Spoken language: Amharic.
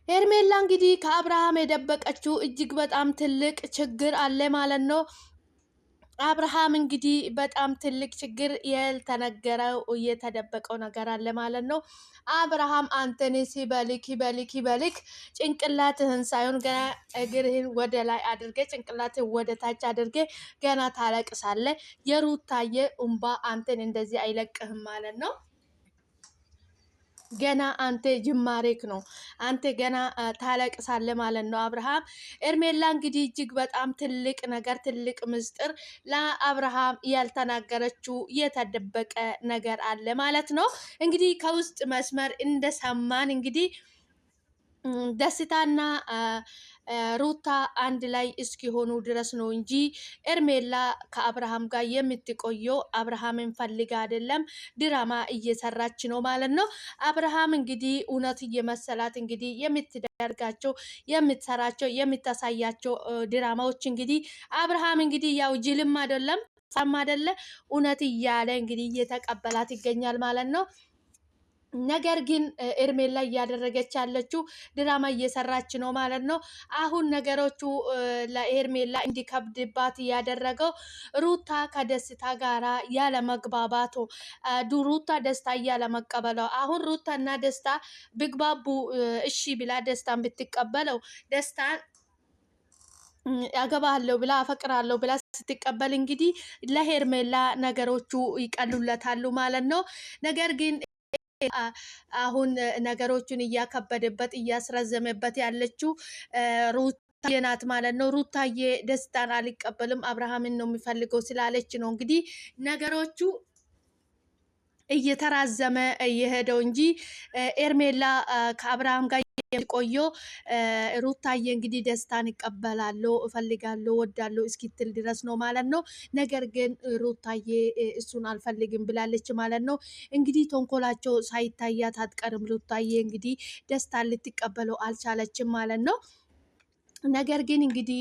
ሄርሜላ እንግዲህ ከአብርሃም የደበቀችው እጅግ በጣም ትልቅ ችግር አለ ማለት ነው። አብርሃም እንግዲህ በጣም ትልቅ ችግር ያልተነገረው የተደበቀው ነገር አለ ማለት ነው። አብርሃም አንተን ሲበልክ ይበልክ ይበልክ ጭንቅላትህን ሳይሆን ገና እግርህን ወደ ላይ አድርገ ጭንቅላትህን ወደ ታች አድርገ ገና ታለቅሳለህ። የሩታዬ እምባ አንተን እንደዚህ አይለቅህም ማለት ነው። ገና አንተ ጅማሬክ ነው። አንተ ገና ታለቅሳለህ ማለት ነው። አብርሃም ኤርሜላ እንግዲህ እጅግ በጣም ትልቅ ነገር ትልቅ ምስጢር ለአብርሃም ያልተናገረችው የተደበቀ ነገር አለ ማለት ነው። እንግዲህ ከውስጥ መስመር እንደሰማን እንግዲህ ደስታና ሩታ አንድ ላይ እስኪሆኑ ድረስ ነው እንጂ ኤርሜላ ከአብርሃም ጋር የምትቆየው አብርሃምን ፈልጋ አይደለም፣ ድራማ እየሰራች ነው ማለት ነው። አብርሃም እንግዲህ እውነት እየመሰላት እንግዲህ የምትደርጋቸው የምትሰራቸው የምታሳያቸው ድራማዎች እንግዲህ አብርሃም እንግዲህ ያው ጅልም አይደለም ሰማ አይደለ እውነት እያለ እንግዲህ እየተቀበላት ይገኛል ማለት ነው። ነገር ግን ኤርሜላ እያደረገች ያለችው ድራማ እየሰራች ነው ማለት ነው። አሁን ነገሮቹ ለኤርሜላ እንዲከብድባት እያደረገው ሩታ ከደስታ ጋራ ያለ መግባባቱ ሩታ ደስታ እያለ መቀበለው አሁን ሩታ እና ደስታ ቢግባቡ እሺ ብላ ደስታን ብትቀበለው ደስታን ያገባለሁ ብላ አፈቅራለሁ ብላ ስትቀበል እንግዲህ ለሄርሜላ ነገሮቹ ይቀሉለታሉ ማለት ነው። ነገር ግን አሁን ነገሮቹን እያከበደበት እያስረዘመበት ያለችው ሩታዬ ናት ማለት ነው። ሩታዬ ደስታን አልቀበልም አብርሃምን ነው የሚፈልገው ስላለች ነው እንግዲህ ነገሮቹ እየተራዘመ እየሄደው እንጂ ኤርሜላ ከአብርሃም ጋር የሚቆየው ሩታዬ እንግዲህ ደስታን እቀበላለሁ እፈልጋለሁ ወዳለሁ እስኪትል ድረስ ነው ማለት ነው። ነገር ግን ሩታዬ እሱን አልፈልግም ብላለች ማለት ነው። እንግዲህ ተንኮላቸው ሳይታያት አትቀርም። ሩታዬ እንግዲህ ደስታን ልትቀበለው አልቻለችም ማለት ነው። ነገር ግን እንግዲህ